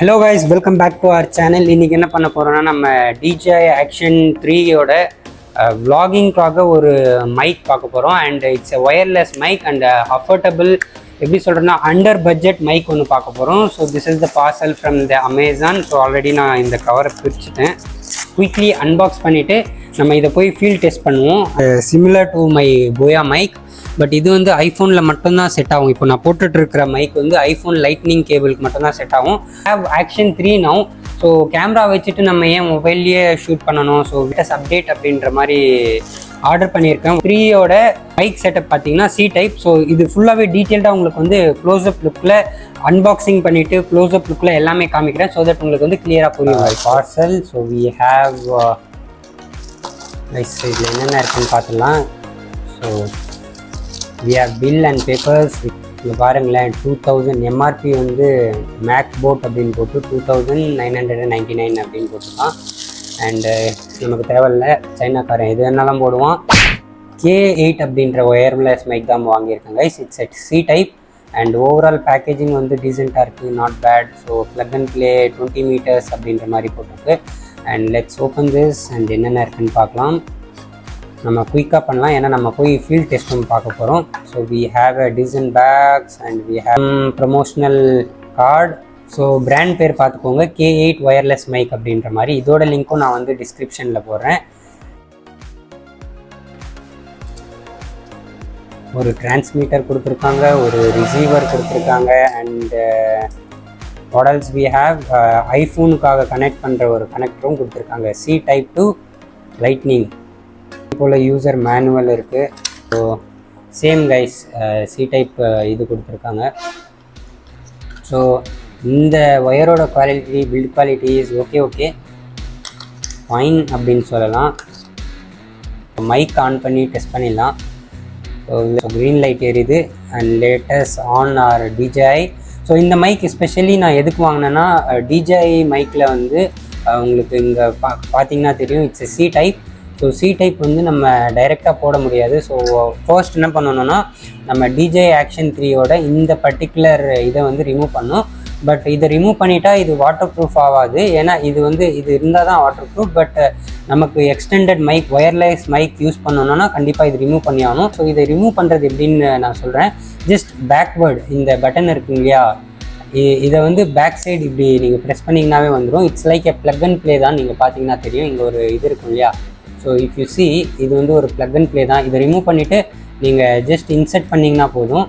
Hello guys, welcome back to our channel. இன்றைக்கி என்ன பண்ண போகிறோன்னா, நம்ம DJI Action 3யோட vloggingக்காக ஒரு மைக் பார்க்க போகிறோம். And it's a wireless mic and affordable, எப்படி சொல்கிறேன்னா அண்டர் பட்ஜெட் மைக் ஒன்று பார்க்க போகிறோம். So this is the parcel from the Amazon. So already நான் இந்த கவரை பிரிச்சுட்டேன். குயிக்லி அன்பாக்ஸ் பண்ணிவிட்டு நம்ம இதை போய் ஃபீல்ட் டெஸ்ட் பண்ணுவோம். சிமிலர் டு மை போயா மைக், பட் இது வந்து ஐஃபோனில் மட்டும்தான் செட் ஆகும். இப்போ நான் போட்டுட்ருக்கிற மைக் வந்து ஐஃபோன் லைட்னிங் கேபிளுக்கு மட்டும்தான் செட் ஆகும். Have action 3 now. So camera வச்சுட்டு நம்ம ஏன் மொபைல்லையே ஷூட் பண்ணணும், ஸோ விட்டஸ் அப்டேட் அப்படின்ற மாதிரி ஆர்டர் பண்ணியிருக்கேன். 3யோட மைக் செட்டப் பார்த்தீங்கன்னா C டைப். ஸோ இது ஃபுல்லாகவே டீட்டெயில்டாக உங்களுக்கு வந்து க்ளோஸ்அப் லுக்கில் அன்பாக்சிங் பண்ணிவிட்டு க்ளோஸ்அப் லுக்கில் எல்லாமே காமிக்கிறேன். ஸோ தட் உங்களுக்கு வந்து கிளியராக புரியும் parcel. So we have nice. இதில் என்னென்ன இருக்குன்னு பார்த்துடலாம். So we have bill and papers. இங்கே பாருங்களேன், 2000 எம்ஆர்பி வந்து மேக் போட் அப்படின்னு போட்டு 2999 அப்படின்னு போட்டுருக்கான். அண்டு நமக்கு தேவையில்லை, சைனாக்காரன் எது வேணாலும் போடுவான். K8 அப்படின்ற ஒயர்லெஸ் மைக் தான் வாங்கியிருக்கேன் guys. It's at C type and overall packaging வந்து டீசெண்டாக இருக்குது, not bad. So plug and play 20 meters அப்படின்ற மாதிரி போட்டிருக்கு. And let's open this and என்னென்ன இருக்குன்னு பார்க்கலாம். நம்ம குயிக்காக பண்ணலாம், ஏன்னா நம்ம போய் ஃபீல்ட் டெஸ்ட்டும் பார்க்க போகிறோம். So we have a decent packs and we have promotional card. So brand பேர் பார்த்துக்கோங்க, K8 ஒயர்லெஸ் மைக் அப்படின்ற மாதிரி. இதோட லிங்க்கும் நான் வந்து டிஸ்கிரிப்ஷனில் போடுறேன். ஒரு டிரான்ஸ்மீட்டர் கொடுத்துருக்காங்க, ஒரு ரிசீவர் கொடுத்துருக்காங்க. அண்டு மாடல்ஸ் வி ஹேவ் ஐஃபோனுக்காக கனெக்ட் பண்ணுற ஒரு கனெக்டரும் கொடுத்துருக்காங்க. C டைப் டு லைட்னிங் போல் யூசர் மேனுவல் இருக்குது. So same guys, C type இது கொடுத்துருக்காங்க. ஸோ இந்த ஒயரோட quality, build quality is okay fine அப்படின்னு சொல்லலாம். மைக் ஆன் பண்ணி டெஸ்ட் பண்ணிடலாம். ஸோ க்ரீன் லைட் எரியுது and latest on our DJI. So இந்த மைக் எஸ்பெஷலி நான் எதுக்கு வாங்கினேன்னா, DJI மைக்கில் வந்து உங்களுக்கு இங்கே பார்த்தீங்கன்னா தெரியும், it's C type. So C type வந்து நம்ம டைரெக்டாக போட முடியாது. ஸோ ஃபர்ஸ்ட் என்ன பண்ணணும்னா, நம்ம DJI Action 3யோட இந்த பர்டிகுலர் இதை வந்து ரிமூவ் பண்ணோம். பட் இதை ரிமூவ் பண்ணிட்டா இது வாட்டர் ப்ரூஃப் ஆகாது, ஏன்னா இது வந்து இது இருந்தால் தான் வாட்டர் ப்ரூஃப். பட் நமக்கு extended mic, wireless mic use பண்ணணும்னா கண்டிப்பாக இது ரிமூவ் பண்ணி ஆகணும். ஸோ இதை ரிமூவ் பண்ணுறது எப்படின்னு நான் சொல்கிறேன். ஜஸ்ட் பேக்வேர்டு இந்த பட்டன் இருக்குங்க இல்லையா, இதை வந்து பேக் சைடு இப்படி நீங்கள் ப்ரெஸ் பண்ணிங்கனாவே வந்துடும். It's like a plug and play தான். நீங்கள் பார்த்தீங்கன்னா தெரியும், இங்கே ஒரு இது இருக்கும் இல்லையா. ஸோ இஃப் யூ சி, இது வந்து ஒரு ப்ளக் அண்ட் ப்ளே தான். இதை ரிமூவ் பண்ணிவிட்டு நீங்கள் ஜஸ்ட் இன்சர்ட் பண்ணிங்கன்னா போதும்.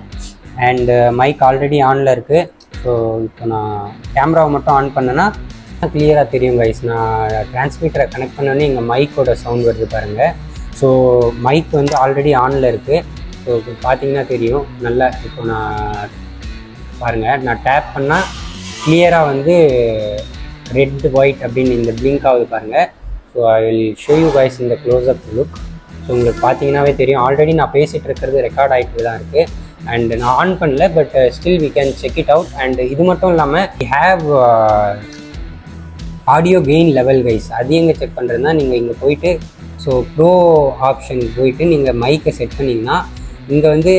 அண்டு மைக் ஆல்ரெடி ஆனில் இருக்குது. ஸோ இப்போ நான் கேமராவை மட்டும் ஆன் பண்ணேன்னா கிளியராக தெரியும் கைஸ். நான் டிரான்ஸ்மிட்டரை கனெக்ட் பண்ணோன்னே எங்கள் மைக்கோட சவுண்ட் வருது பாருங்கள். ஸோ மைக் வந்து ஆல்ரெடி ஆனில் இருக்குது. ஸோ இப்போ பார்த்தீங்கன்னா தெரியும் நல்லா. இப்போ நான் பாருங்கள், நான் டேப் பண்ணால் கிளியராக வந்து ரெட் ஒயிட் அப்படின்னு இந்த பிளிங்க் ஆகுது பாருங்கள். So I will show you guys இந்த க்ளோஸ்அப் லுக். ஸோ உங்களுக்கு பார்த்தீங்கன்னாவே தெரியும், ஆல்ரெடி நான் பேசிகிட்டு இருக்கிறது ரெக்கார்ட் ஆகிட்டு தான் இருக்குது. அண்ட் நான் ஆன் பண்ணல, but still we can check it out. And இது மட்டும் இல்லாமல் we have audio gain level guys. அது எங்கே செக் பண்ணுறதுனா, நீங்கள் இங்கே போயிட்டு ஸோ ப்ரோ ஆப்ஷன் போயிட்டு நீங்கள் மைக்கை செட் பண்ணிங்கன்னா இங்கே வந்து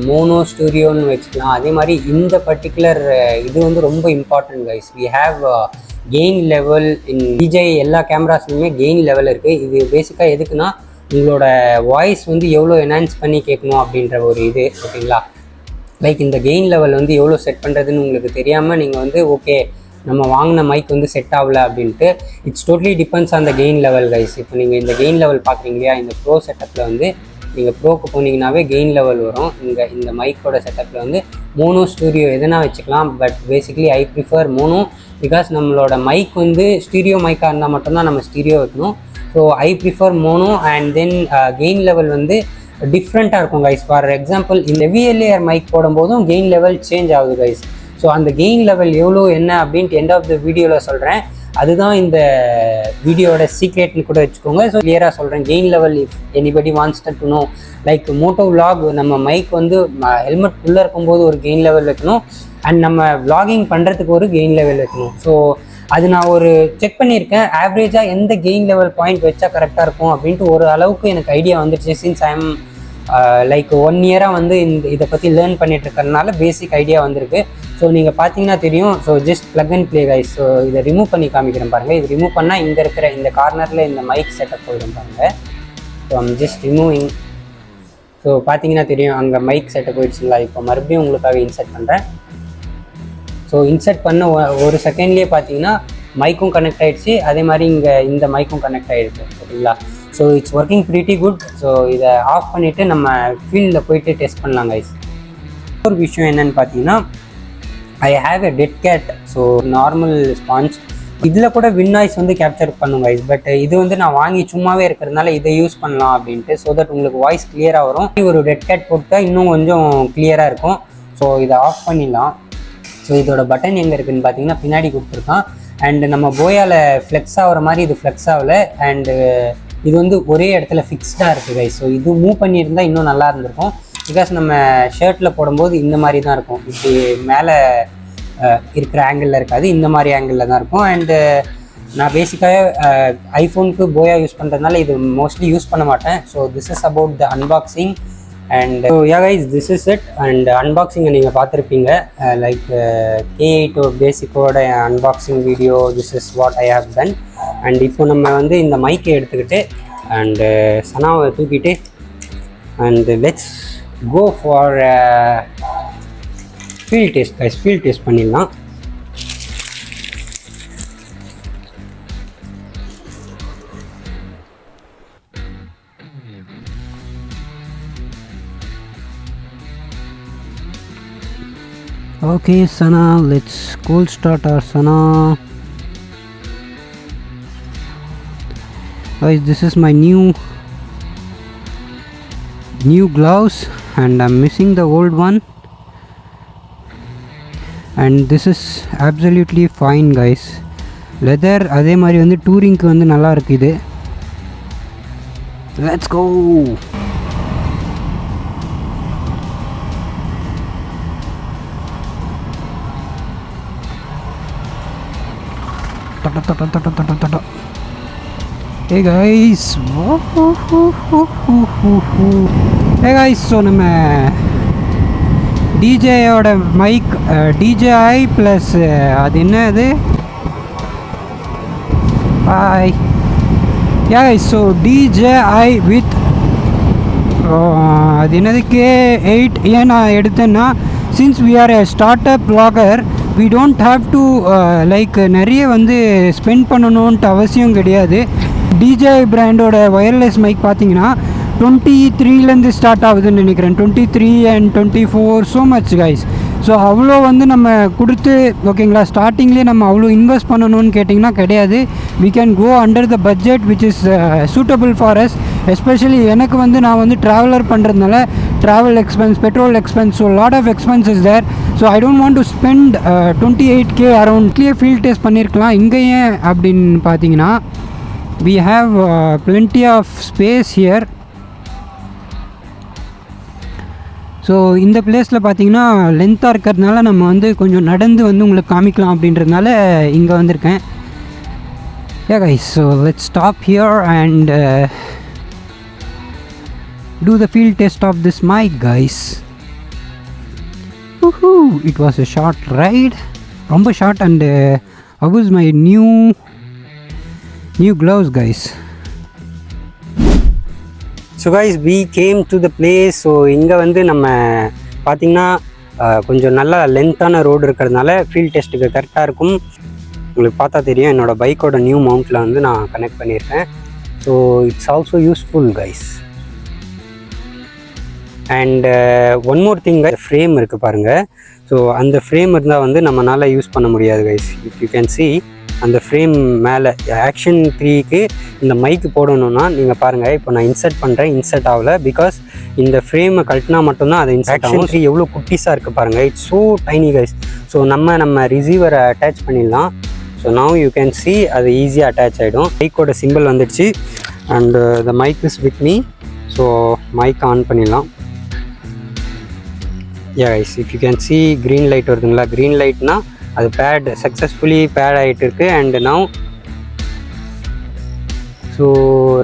மோனோ ஸ்டூடியோன்னு வச்சுக்கலாம். அதே மாதிரி இந்த பர்டிகுலர் இது வந்து ரொம்ப important guys. We have gain level in DJI எல்லா கேமராஸ்லையுமே கெயின் லெவல் இருக்குது. இது பேசிக்காக எதுக்குன்னா, உங்களோட வாய்ஸ் வந்து எவ்வளோ என்ஹான்ஸ் பண்ணி கேட்கணும் அப்படின்ற ஒரு இது, ஓகேங்களா. லைக் இந்த கெயின் லெவல் வந்து எவ்வளோ செட் பண்ணுறதுன்னு உங்களுக்கு தெரியாமல் நீங்கள் வந்து ஓகே நம்ம வாங்கின மைக் வந்து செட் ஆகலை அப்படின்ட்டு, it's totally depends on the gain level guys. இப்போ நீங்கள் இந்த கெயின் லெவல் பார்க்குறீங்க இல்லையா, இந்த ப்ரோ செட்டப்பில் வந்து நீங்கள் ப்ரோக்கு போனீங்கன்னாவே கெயின் லெவல் வரும். இந்த மைக்கோட செட்டப்பில் வந்து மோனோ ஸ்டூடியோ எதுனா வச்சுக்கலாம். But basically I prefer mono, because நம்மளோட மைக் வந்து ஸ்டீரியோ மைக்காக இருந்தால் மட்டும்தான் நம்ம ஸ்டீரியோ வைக்கணும். So I prefer mono. And then gain level வந்து டிஃப்ரெண்ட்டாக இருக்கும் கைஸ். ஃபார் எக்ஸாம்பிள் இந்த VLAR மைக் போடும்போதும் கெயின் லெவல் சேஞ்ச் ஆகுது கைஸ். ஸோ அந்த கெயின் லெவல் எவ்வளோ என்ன அப்படின்ட்டு எண்ட் ஆஃப் த வீடியோவில் சொல்கிறேன். அதுதான் இந்த வீடியோட சீக்ரெட்னு கூட வச்சுக்கோங்க. ஸோ கிளியராக சொல்கிறேன், gain level if anybody wants to know. Like moto vlog, நம்ம மைக் வந்து ஹெல்மெட் உள்ளே இருக்கும்போது ஒரு கெயின் லெவல் வைக்கணும், அண்ட் நம்ம விலாகிங் பண்ணுறதுக்கு ஒரு கெயின் லெவல் வைக்கணும். ஸோ அது நான் ஒரு செக் பண்ணியிருக்கேன். ஆவரேஜாக எந்த கெயின் லெவல் பாயிண்ட் வச்சா கரெக்டாக இருக்கும் அப்படின்ட்டு ஒரு அளவுக்கு எனக்கு ஐடியா வந்துடுச்சு. சின்ஸ் ஐ எம் லைக் 1 இயராக வந்து இதை பற்றி லேர்ன் பண்ணிட்டு இருக்கிறதுனால பேசிக் ஐடியா வந்திருக்கு. ஸோ நீங்கள் பார்த்தீங்கன்னா தெரியும். So just plug and play guys. So இதை ரிமூவ் பண்ணி காமிக்கிறேன் பாருங்கள். இது ரிமூவ் பண்ணால் இங்கே இருக்கிற இந்த கார்னரில் இந்த மைக் செட்டப் போயிடும் பாருங்கள். So I'm just removing. So பார்த்தீங்கன்னா தெரியும் அங்கே மைக் செட்டப் போயிடுச்சுங்களா. இப்போ மறுபடியும் உங்களுக்காக இன்சர்ட் பண்ணுறேன். ஸோ இன்சர்ட் பண்ண ஒரு செகண்ட்லேயே பார்த்தீங்கன்னா மைக்கும் கனெக்ட் ஆகிடுச்சு, அதே மாதிரி இங்கே இந்த மைக்கும் கனெக்ட் ஆகிடுச்சு ஓகேங்களா. So it's working pretty good. So இதை ஆஃப் பண்ணிவிட்டு நம்ம ஃபீல்டில் போயிட்டு டெஸ்ட் பண்ணலாம் கைஸ். ஒரு விஷயம் என்னென்னு பார்த்தீங்கன்னா, I have a dead cat. So normal sponge இதில் கூட வின் நாய்ஸ் வந்து கேப்சர் பண்ணும் கைஸ். பட் இது வந்து நான் வாங்கி சும்மாவே இருக்கிறதுனால இதை யூஸ் பண்ணலாம் அப்படின்ட்டு, ஸோ தட் உங்களுக்கு வாய்ஸ் கிளியராக வரும். ஒரு டெட் கேட் போட்டால் இன்னும் கொஞ்சம் கிளியராக இருக்கும். ஸோ இதை ஆஃப் பண்ணிடலாம். ஸோ இதோட பட்டன் எங்கே இருக்குதுன்னு பார்த்தீங்கன்னா பின்னாடி கொடுத்துருக்கான். அண்டு நம்ம போயாவில் ஃப்ளெக்ஸ் ஆகிற மாதிரி இது ஃப்ளெக்ஸ் ஆகலை. அண்டு இது வந்து ஒரே இடத்துல ஃபிக்ஸ்டாக இருக்குது கைஸ். ஸோ இது மூவ் பண்ணியிருந்தால் இன்னும் நல்லா இருந்திருக்கும். பிகாஸ் நம்ம ஷர்ட்டில் போடும்போது இந்த மாதிரி தான் இருக்கும், இப்படி மேலே இருக்கிற ஆங்கிளில் இருக்காது, இந்த மாதிரி ஆங்கிளில் தான் இருக்கும். அண்டு நான் பேசிக்காக ஐஃபோனுக்கு போயா யூஸ் பண்ணுறதுனால இது மோஸ்ட்லி யூஸ் பண்ண மாட்டேன். So this is about the unboxing. And so yeah guys, this is it. And அன்பாக்சிங்கை நீங்கள் பார்த்துருப்பீங்க. லைக் K8 பேசிக்கோட unboxing video, this is what I have done. And இப்போ நம்ம வந்து இந்த மைக்கை எடுத்துக்கிட்டு அண்டு சனாவை தூக்கிட்டு and let's go for field test guys. Field test பண்ணிடலாம். Okay Sana, let's cold start our Sana. Guys, this is my new gloves and I'm missing the old one, and this is absolutely fine guys. Leather அதே மாதிரி வந்து டூரிங்க்கு வந்து நல்லா இருக்கு இது. Let's go. Hey guys, hey guys, so நம்ம டிஜேயோட mic DJI plus அது என்னது hi yeah guys. So DJI with அது என்னது K8 ஏன் நான் எடுத்தேன்னா, since we are a startup vlogger, we don't have to like நிறைய வந்து ஸ்பெண்ட் பண்ணணுன்ட்டு அவசியம் கிடையாது. DJI பிராண்டோட ஒயர்லெஸ் மைக் பார்த்தீங்கன்னா 23லேருந்து ஸ்டார்ட் ஆகுதுன்னு நினைக்கிறேன், 23 and 24 so much guys. So அவ்வளோ வந்து நம்ம கொடுத்து ஓகேங்களா, ஸ்டார்டிங்லேயே நம்ம அவ்வளோ இன்வெஸ்ட் பண்ணணும்னு கேட்டிங்கன்னா கிடையாது. we can go under the budget which is suitable for us. Especially எனக்கு வந்து நான் வந்து ட்ராவலர் பண்ணுறதுனால travel expense, petrol expense, so lot of expenses there. So I don't want to spend 28K அரௌண்ட்லேயே ஃபீல்ட் டெஸ்ட் பண்ணியிருக்கலாம். இங்கே ஏன் அப்படின்னு பார்த்தீங்கன்னா, we have plenty of space here. So இந்த பிளேஸில் பார்த்தீங்கன்னா லென்த்தாக இருக்கிறதுனால நம்ம வந்து கொஞ்சம் நடந்து வந்து உங்களுக்கு காமிக்கலாம் அப்படின்றதுனால இங்கே வந்திருக்கேன். Yeah guys, so let's stop here and do the field test of this mic guys. Woohoo, it was a short ride, ரொம்ப short. And how was my new gloves guys. So guys, we came to the place. So இங்கே வந்து நம்ம பார்த்திங்கன்னா கொஞ்சம் நல்லா லென்த்தான road இருக்கிறதுனால field டெஸ்ட்டுக்கு கரெக்டாக இருக்கும். உங்களுக்கு பார்த்தா தெரியும் என்னோடய பைக்கோட நியூ மவுண்ட்டில் வந்து நான் கனெக்ட் பண்ணியிருக்கேன். So it's also useful guys. And one more thing, frame இருக்குது பாருங்கள். ஸோ அந்த ஃப்ரேம் இருந்தால் வந்து நம்மளால் யூஸ் பண்ண முடியாது guys. If you can C, அந்த ஃப்ரேம் மேலே ஆக்ஷன் 3க்கு இந்த மைக்கு போடணுன்னா நீங்கள் பாருங்கள், இப்போ நான் இன்சர்ட் பண்ணுறேன், இன்சர்ட் ஆகலை. பிகாஸ் இந்த ஃப்ரேமை கழட்டினா மட்டும்தான் அதை இன்சர்ட் ஆகும். எவ்வளோ குட்டிஸாக இருக்குது பாருங்கள், it's so tiny guys. So நம்ம ரிசீவரை அட்டாச் பண்ணிடலாம். So now you can see, அது ஈஸியாக அட்டாச் ஆகிடும். மைக்கோட சிம்பிள் வந்துடுச்சு. And the mic is with me. So mic on பண்ணிடலாம். Yeah guys, if you can see green light வருதுங்களா, க்ரீன் லைட்னா அது பேட் சக்ஸஸ்ஃபுல்லி பேட் ஆகிட்டு இருக்குது. And now so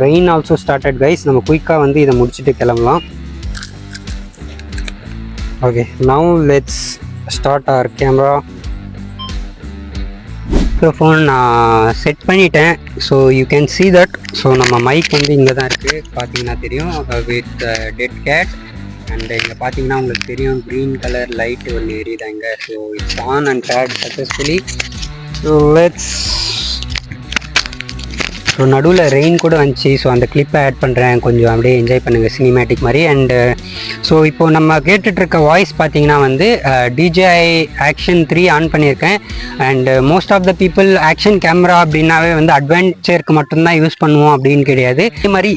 rain also started guys. நம்ம குயிக்காக வந்து இதை முடிச்சுட்டு கிளம்பலாம். Okay, now let's start our camera. Microphone நான் செட் பண்ணிட்டேன். So you can see that. So நம்ம மைக் வந்து இங்கே தான் இருக்குது, பார்த்தீங்கன்னா தெரியும், வித் டெட் கேட். அண்ட் இங்கே பார்த்தீங்கன்னா உங்களுக்கு தெரியும் க்ரீன் கலர் லைட் ஒன்று எரியுதாங்க. So it's on and paired successfully. So let's. So நடுவில் ரெயின் கூட வந்துச்சு. ஸோ அந்த கிளிப்பை ஆட் பண்ணுறேன், கொஞ்சம் அப்படியே என்ஜாய் பண்ணுங்கள் சினிமேட்டிக் மாதிரி. அண்டு ஸோ இப்போது நம்ம கேட்டுட்ருக்க வாய்ஸ் பார்த்தீங்கன்னா வந்து DJI Action 3 ஆன் பண்ணியிருக்கேன். And most of the people action camera அப்படின்னாவே வந்து அட்வென்ச்சருக்கு மட்டும்தான் யூஸ் பண்ணுவோம் அப்படின்னு கிடையாது. இதே மாதிரி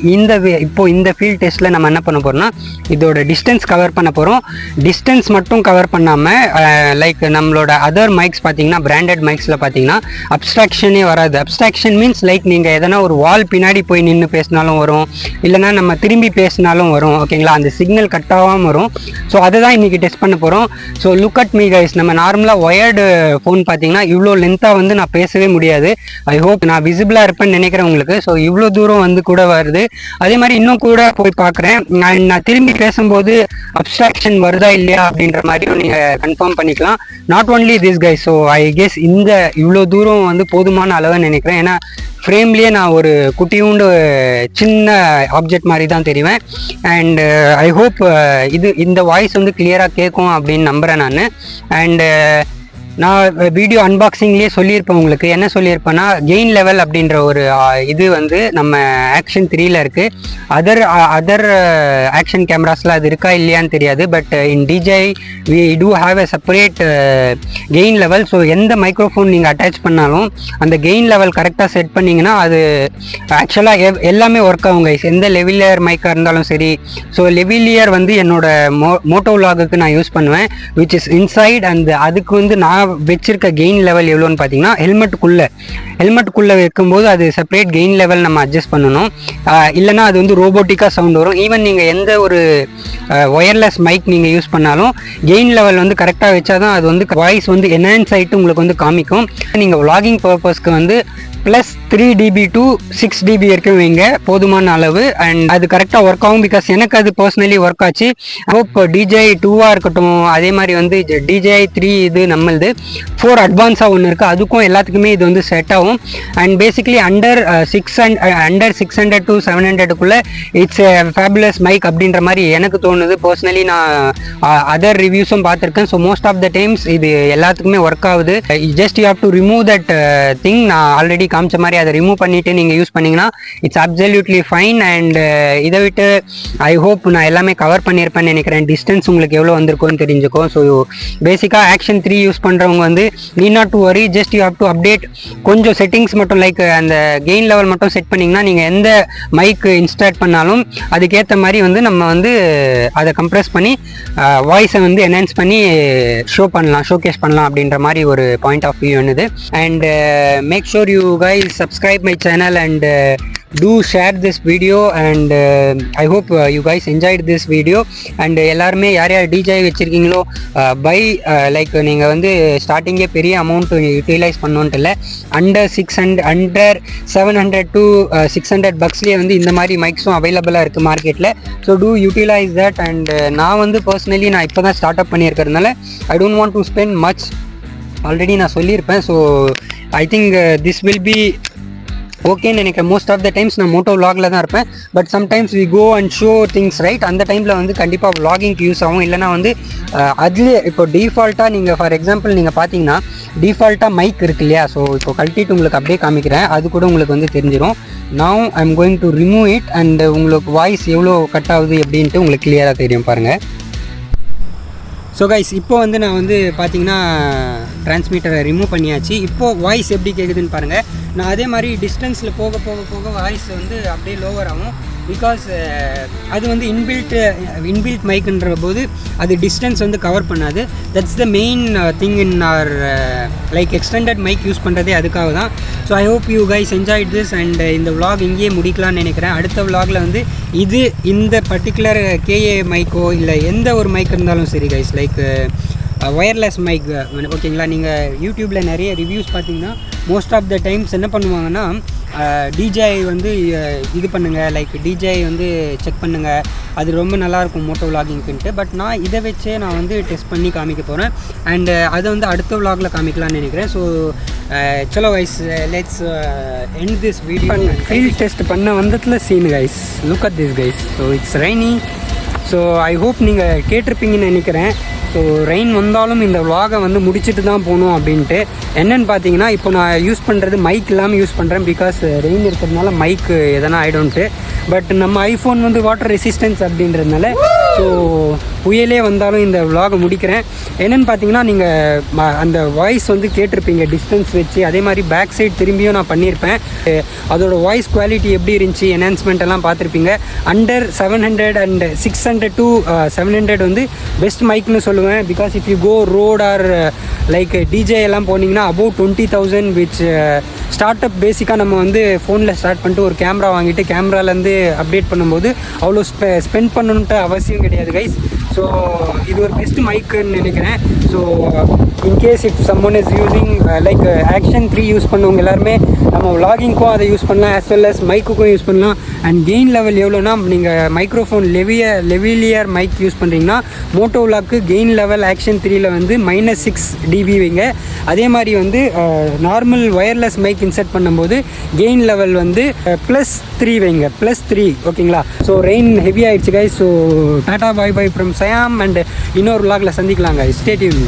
இப்போது இந்த ஃபீல்ட் டெஸ்ட்டில் நம்ம என்ன பண்ண போகிறோம்னா இதோட டிஸ்டன்ஸ் கவர் பண்ண போகிறோம். டிஸ்டன்ஸ் மட்டும் கவர் பண்ணாமல் லைக் நம்மளோட அதர் மைக்ஸ் பார்த்தீங்கன்னா பிராண்டட் மைக்ஸில் பார்த்தீங்கன்னா அப்ஸ்ட்ராக்ஷனே வராது. அப்ஸ்ட்ராக்ஷன் மீன்ஸ் லைக் நீங்கள் எதனா ஒரு வால் பின்னாடி போய் நின்று பேசினாலும் வரும், இல்லைனா நம்ம திரும்பி பேசினாலும் வரும். ஓகேங்களா, அந்த சிக்னல் கட் ஆகாமல் வரும். ஸோ அதை தான் இன்றைக்கி டெஸ்ட் பண்ண போகிறோம். So look at me guys. நம்ம நார்மலாக ஒயர்டு ஃபோன் பார்த்தீங்கன்னா இவ்வளோ லென்த்தாக வந்து நான் பேசவே முடியாது. ஐ ஹோப் நான் விசிபிளாக இருப்பேன்னு நினைக்கிறேன் உங்களுக்கு. ஸோ இவ்வளோ தூரம் வந்து கூட வருது. அதே மாதிரி இன்னும் கூட போய் பார்க்குறேன். நான் திரும்பி பேசும்போது அப்ஸ்ட்ராக்ஷன் வருதா இல்லையா அப்படின்ற மாதிரியும் நீங்கள் கன்ஃபார்ம் பண்ணிக்கலாம். Not only this guys. So I guess இந்த இவ்வளோ தூரம் வந்து போதுமான அளவுன்னு நினைக்கிறேன். ஏன்னா ஃப்ரேம்லேயே நான் ஒரு குட்டியூண்டு சின்ன ஆப்ஜெக்ட் மாதிரி தான் தெரிவேன். அண்ட் ஐ ஹோப் இந்த வாய்ஸ் வந்து கிளியராக கேட்கும் அப்படின்னு நம்புகிறேன் நான். அண்டு நான் வீடியோ அன்பாக்சிங்லேயே சொல்லியிருப்பேன் உங்களுக்கு. என்ன சொல்லியிருப்பேன்னா கெயின் லெவல் அப்படின்ற ஒரு இது வந்து நம்ம ஆக்ஷன் 3ல் இருக்குது. அதர் ஆக்ஷன் கேமராஸில் அது இருக்கா இல்லையான்னு தெரியாது. But in DJI we do have a separate gain level. So எந்த மைக்ரோஃபோன் நீங்கள் அட்டாச் பண்ணாலும் அந்த கெயின் லெவல் கரெக்டாக செட் பண்ணிங்கன்னா அது ஆக்சுவலாக எல்லாமே ஒர்க் ஆகுங்க. எந்த லெவிலியர் மைக்காக இருந்தாலும் சரி. ஸோ லெவிலியர் வந்து என்னோட மோட்டோ விலாகுக்கு நான் யூஸ் பண்ணுவேன், விச் இஸ் இன்சைட். அண்ட் அதுக்கு வந்து நான் வச்சிருக்க கெயின் லெவல் எவ்வளோன்னு பார்த்தீங்கன்னா ஹெல்மெட்டுக்குள்ளே வைக்கும்போது அது செப்பரேட் கெயின் லெவல் நம்ம அட்ஜஸ்ட் பண்ணணும். இல்லைனா அது வந்து ரோபோட்டிக்காக சவுண்ட் வரும். ஈவன் நீங்கள் எந்த ஒரு ஒயர்லெஸ் மைக் நீங்கள் யூஸ் பண்ணாலும் கெயின் லெவல் வந்து கரெக்டாக வச்சா தான் அது வந்து வாய்ஸ் வந்து என்ஹான்ஸ் ஆகிட்டு உங்களுக்கு வந்து காமிக்கும். நீங்கள் vlogging பர்பஸ்க்கு வந்து +3 dB to 6 dB வரைக்கும் வைங்க, போதுமான அளவு. அண்ட் அது கரெக்டாக ஒர்க் ஆகும். பிகாஸ் எனக்கு அது பர்சனலி ஒர்க் ஆச்சு. ஹோப் DJI 2 இருக்கட்டும், அதே மாதிரி வந்து DJI 3 இது நம்மளது 4 அட்வான்ஸாக ஒன்று இருக்குது, அதுக்கும் எல்லாத்துக்குமே இது வந்து செட் ஆகும். அண்ட் பேசிக்லி அண்டர் 600 to 700க்குள்ளே இட்ஸ் ஃபேபுலஸ் மைக் அப்படின்ற மாதிரி எனக்கு தோணுது. பர்சனலி நான் அதர் ரிவ்யூஸும் பார்த்துருக்கேன். So most of the times இது எல்லாத்துக்குமே ஒர்க் ஆகுது. Just you have to remove that thing. நான் ஆல்ரெடி காமிச்ச மாதிரி அதை ரிமூவ் பண்ணிவிட்டு நீங்கள் யூஸ் பண்ணிங்கன்னா இட்ஸ் அப்சல்யூட்லி ஃபைன். அண்ட் இதை விட்டு ஐ ஹோப் நான் எல்லாமே கவர் பண்ணியிருப்பேன்னு நினைக்கிறேன். டிஸ்டன்ஸ் உங்களுக்கு எவ்வளோ வந்திருக்கும்னு தெரிஞ்சுக்கும். ஸோ பேசிக்காக ஆக்ஷன் 3 யூஸ் பண்ணுறவங்க வந்து need not to worry, just you have to update கொஞ்சம் செட்டிங்ஸ் மட்டும். லைக் அந்த கெயின் லெவல் மட்டும் செட் பண்ணிங்கன்னா நீங்கள் எந்த மைக் இன்ஸ்டால் பண்ணாலும் அதுக்கேற்ற மாதிரி வந்து நம்ம வந்து அதை கம்ப்ரெஸ் பண்ணி வாய்ஸை வந்து என்ஹான்ஸ் பண்ணி ஷோகேஸ் பண்ணலாம் அப்படின்ற மாதிரி ஒரு பாயிண்ட் ஆஃப் வியூ என்னது. And make sure you guys subscribe my channel and do share this video. And I hope you guys enjoyed this video. And எல்லாருமே யார் DJI வச்சுருக்கீங்களோ பை லைக் நீங்கள் வந்து ஸ்டார்டிங்கே பெரிய அமௌண்ட் யூட்டிலைஸ் பண்ணோன்ட்டு இல்லை, அண்டர் 700 to 600 bucksலேயே வந்து இந்த மாதிரி மைக்ஸும் அவைலபிளாக இருக்குது மார்க்கெட்டில். So to utilise that. And நான் வந்து பர்சனலி நான் இப்போ தான் ஸ்டார்ட் அப் பண்ணியிருக்கிறதுனால I don't want to spend much. Already நான் சொல்லியிருப்பேன். So I think this will be ஓகேன்னு நினைக்கிறேன். மோஸ்ட் ஆஃப் த டைம்ஸ் நான் மோட்டோ விலாகில் தான் இருப்பேன். But sometimes we go and show things right. அந்த டைமில் வந்து கண்டிப்பாக விலாகிங்க்கு யூஸ் ஆகும். இல்லைனா வந்து அதுலேயே இப்போ டிஃபால்ட்டாக நீங்கள் ஃபார் எக்ஸாம்பிள் நீங்கள் பார்த்தீங்கன்னா டிஃபால்ட்டாக மைக் இருக்கு இல்லையா. ஸோ இப்போ கழட்டிட்டு உங்களுக்கு அப்படியே காமிக்கிறேன், அது கூட உங்களுக்கு வந்து தெரிஞ்சிடும். Now I am going to remove it. And உங்களுக்கு வாய்ஸ் எவ்வளோ கட் ஆகுது அப்படின்ட்டு உங்களுக்கு கிளியராக தெரியும் பாருங்கள். ஸோ கைஸ் இப்போ வந்து நான் வந்து பார்த்தீங்கன்னா டிரான்ஸ்மிட்டரை ரிமூவ் பண்ணியாச்சு. இப்போது வாய்ஸ் எப்படி கேட்குதுன்னு பாருங்கள். நான் அதே மாதிரி டிஸ்டன்ஸில் போக போக போக வாய்ஸ் வந்து அப்படியே லோவர் ஆகும். பிகாஸ் அது வந்து இன்பில்ட் மைக்குன்ற போது அது டிஸ்டன்ஸ் வந்து கவர் பண்ணாது. That's the main thing in or like extended mic use பண்ணுறதே அதுக்காக தான். So I hope you guys enjoyed this. And இந்த vlog இங்கேயே முடிக்கலாம்னு நினைக்கிறேன். அடுத்த vlogல வந்து இந்த பர்டிகுலர் KA மைக்கோ இல்லை எந்த ஒரு மைக் இருந்தாலும் சரி கைஸ், லைக் ஒயர்லெஸ் மைக் ஓகேங்களா. நீங்கள் யூடியூப்பில் நிறைய ரிவ்யூஸ் பார்த்தீங்கன்னா மோஸ்ட் ஆஃப் த டைம்ஸ் என்ன பண்ணுவாங்கன்னா டிஜே வந்து இது பண்ணுங்கள், லைக் டிஜே வந்து செக் பண்ணுங்கள், அது ரொம்ப நல்லாயிருக்கும் மோட்டோ விலாகிங்க்குன்ட்டு. பட் நான் இதை வச்சே நான் வந்து டெஸ்ட் பண்ணி காமிக்க போகிறேன். அண்டு அதை வந்து அடுத்த விலாகில் காமிக்கலாம்னு நினைக்கிறேன். ஸோ சலோ guys, let's end this video. Field test பண்ண வந்ததில் scene guys, look at this guys. So it's rainy. So I hope நீங்கள் கேட்டிருப்பீங்கன்னு நினைக்கிறேன். ஸோ ரெயின் வந்தாலும் இந்த விலாகை வந்து முடிச்சுட்டு தான் போகணும் அப்படின்ட்டு. என்னென்னு பார்த்தீங்கன்னா, இப்போ நான் யூஸ் பண்ணுறது மைக் இல்லாமல் யூஸ் பண்ணுறேன். பிகாஸ் ரெயின் இருக்கிறதுனால மைக்கு எதனா ஆகிடும்ட்டு. பட் நம்ம ஐஃபோன் வந்து வாட்டர் ரெசிஸ்டன்ஸ் அப்படின்றதுனால ஸோ புயலே வந்தாலும் இந்த விலாகை முடிக்கிறேன். என்னென்னு பார்த்தீங்கன்னா, நீங்கள் அந்த வாய்ஸ் வந்து கேட்டிருப்பீங்க டிஸ்டன்ஸ் வச்சு. அதே மாதிரி பேக் சைட் திரும்பியும் நான் பண்ணியிருப்பேன். அதோட வாய்ஸ் குவாலிட்டி எப்படி இருந்துச்சு, என்ஹான்ஸ்மெண்ட் எல்லாம் பார்த்துருப்பீங்க. அண்டர் 700 அண்ட் 600 to 700 வந்து பெஸ்ட் மைக்னு சொல்லுவேன். Because if you go road or like DJ எல்லாம் போனீங்கன்னா அபவுட் 20,000 விச் ஸ்டார்ட் அப் பேசிக்காக நம்ம வந்து ஃபோனில் ஸ்டார்ட் பண்ணிட்டு ஒரு கேமரா வாங்கிட்டு கேமராலேருந்து அப்டேட் பண்ணும்போது அவ்வளோ ஸ்பெண்ட் பண்ணணுன்ட்டு அவசியம் கிடையாது கைஸ். ஸோ இது ஒரு பெஸ்ட் மைக்குன்னு நினைக்கிறேன். So in case if someone is using like action 3 use பண்ணவங்க எல்லாருமே நம்ம விலாகிங்க்கும் அதை யூஸ் பண்ணலாம், ஆஸ் வெல் அஸ் மைக்குக்கும் யூஸ் பண்ணலாம். அண்ட் கெயின் லெவல் எவ்வளோனா, நீங்கள் மைக்ரோஃபோன் லெவிலியர் மைக் யூஸ் பண்ணுறீங்கன்னா மோட்டோ விலாக்கு கெயின் லெவல் ஆக்ஷன் 3ல் வந்து -6 dB வைங்க. அதே மாதிரி வந்து நார்மல் ஒயர்லெஸ் மைக் இன்செர்ட் பண்ணும்போது கெயின் லெவல் வந்து +3 வைங்க, +3. ஓகேங்களா? ஸோ ரெயின் ஹெவி ஆகிடுச்சு guys. So tata bye bye from Sayam. And இன்னொரு விலாகில் சந்திக்கலாங்க. Stay tune.